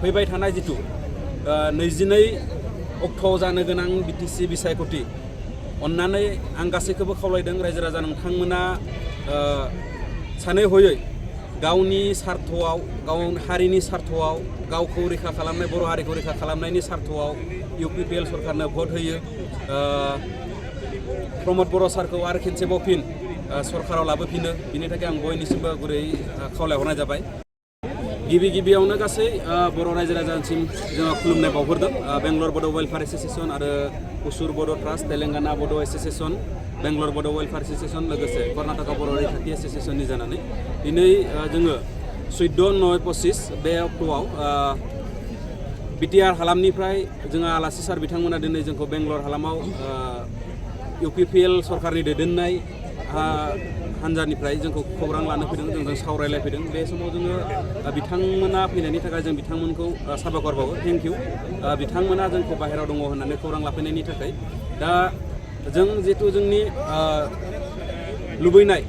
फैबाय थानाय जितु 22 अक्ट'आव जानो गोनां बिटिसि बिसायख'थि अन्नानै आं गासैखौबो खावलायदों रायजो राजा नोंथांमोना सानै हयै गावनि सार्थआव गावनि हारिनि सार्थआव गावखौ रैखा खालामनाय बर' हारिखौ रैखा खालामनायनि सार्थआव UPPL सरकारनो भट होयो प्रमद बर' सारखौ आरो खेनसेबाव फिन सरकाराव लाबोफिनो बिनि थाखाय आं बयनिसिमबो गुरै खावलायहरनाय जाबाय गिबियावनो गासै बर' रायजो राजासिम जोङो खुलुमनाय बावहरदों बेंगलर बड' वेलफेयार एस'सिएशन आरो हुजुर बड' ट्रास्ट तेलेंगाना बड' एस'सिएशन बेंगलर बड' वेलफेयार एस'सिएशन लोगोसे कर्नाटका बर' रैखाथि एस'सिएशननि जानानै दिनै जोङो 14/9/25 बे अक्ट'आव बिटिआर हालामनिफ्राय जोंहा आलासि सार बिथांमोना दिनै जोंखौ बेंगलर हालामाव UPPL सरकारनि दैदेननाय हान्जानिफ्राय जोंखौ खौरां लानो फैदों जोंजों सावरायलायफैदों बे समाव जोङो बिथांमोना फैनायनि थाखाय जों बिथांमोनखौ साबायखर बावो थेंक इउ बिथांमोना जोंखौ बाहेरायाव दङ होननानै खौरां लाफैनायनि थाखाय दा जों जितु जोंनि लुबैनाय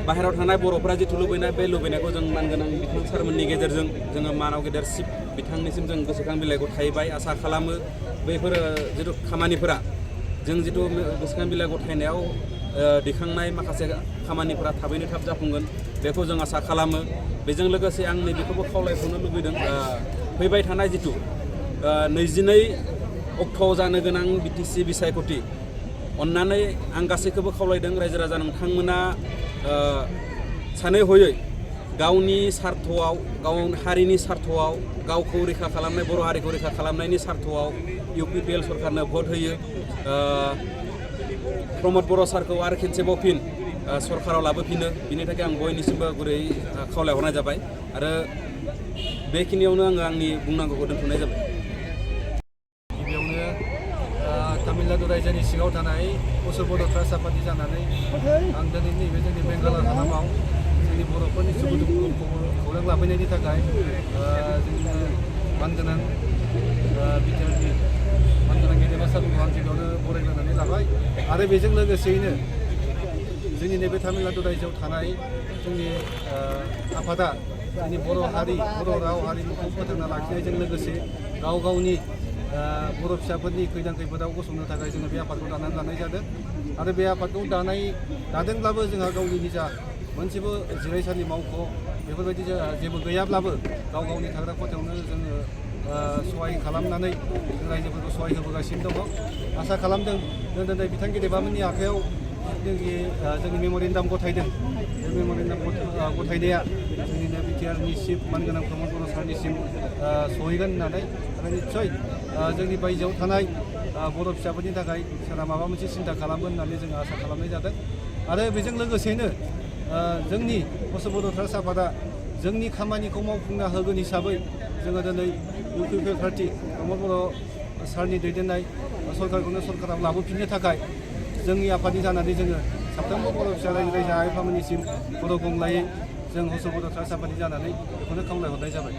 बाहेरायाव थानाय बर'फोरा जितु लुबैनाय बे लुबैनायखौ जों मानगोनां बिथां सारमोननि गेजेरजों जोङो मानाव गेदेर सिफ बिथांनिसिम जों गोसोखां बिलाइ गथायबाय आसा खालामो बैफोर जितु खामानिफोरा जों जितु गोसोखां बिलाइ गथायनायाव दैखांनाय माखासे खामानिफोरा थाबैनो थाब जाफुंगोन बेखौ जों आसा खालामो बेजों लोगोसे आं नैबेखौबो खावलायबावनो लुबैदों फैबाय थानाय जितु 22 अक्ट'आव जानो गोनां बिटिसि बिसायख'थि अन्नानै आं गासैखौबो खावलायदों रायजो राजा नोंथांमोना सानै हयै गावनि सार्थआव गावनि हारिनि सार्थआव गावखौ रैखा खालामनाय बर' हारिखौ रैखा खालामनायनि सार्थआव UPPL सरकारनो भट होयो प्रमद बर' सारखौ आरो खेनसेबाव फिन सरकाराव लाबोफिनो बिनि थाखाय आं बयनिसिमबो गुरै खावलायहरनाय जाबाय आरो बेखिनियावनो आङो आंनि बुंनांगौखौ दोनथ'नाय जाबाय गिबियावनो तामिलनाडु रायजोनि सिङाव थानाय हुजुर बड' ट्रास्ट आफादनि जानानै आं दिनै नैबे जोंनि बेंगालर हालामाव जोंनि बर'फोरनि सुखु दुखु खौरां लाफैनायनि थाखाय जोंनि मानगोनां बिटिआरनि मानगोनां गेदेमा सारखौ आं गिबियावनो बरायग्रोनानै लाबाय आरो बेजों लोगोसेयैनो जोंनि नैबे तामिलनाडु रायजोआव थानाय जोंनि आफादा जोंनि बर' हारि बर' राव हारिमुखौ फोथांना लाखिनायजों लोगोसे गाव गावनि बर' फिसाफोरनि खैदां खैफोदाव गसंनो थाखाय जोङो बे आफादखौ दानानै लानाय जादों आरो बे आफादखौ दादोंब्लाबो जोंहा गावनि निजा मोनसेबो जिरायसालि मावख' बेफोरबायदि जेबो गैयाब्लाबो गाव गावनि थाग्रा खथायावनो जोङो सहाय खालामनानै जों रायजोफोरखौ सहाय होबोगासिनो दङ आसा खालामदों जों दिनै बिथां गेदेमामोननि आखायाव जोंनि मेम'रेन्डाम गथायदों बे मेम'रेन्डाम गथायनाया जोंनिनो बिटिआरनि चिफ मानगोनां प्रमद बर' सारनिसिम सहैगोन होननानै आरो निस्सय जोंनि बायजोआव थानाय बर' फिसाफोरनि थाखाय सोरहा माबा मोनसे सिन्था खालामगोन होननानै जोङो आसा खालामनाय जादों आरो बेजों लोगोसेनो जोंनि हुजुर बड' ट्रास्ट आफादा जोंनि खामानिखौ मावफुंना होगोन हिसाबै जोङो दिनै UPPL पार्टी प्रमद बर' सारनि दैदेननाय सरकारखौनो सरकाराव लाबोफिननो थाखाय जोंनि आफादनि जानानै जोङो साफ्रोमबो बर' फिसा रायजो आइ आफामोननिसिम बर' गंलायै जों हुजुर बड' ट्रास्ट आफादनि जानानै बेखौनो खावलायहरनाय जाबाय।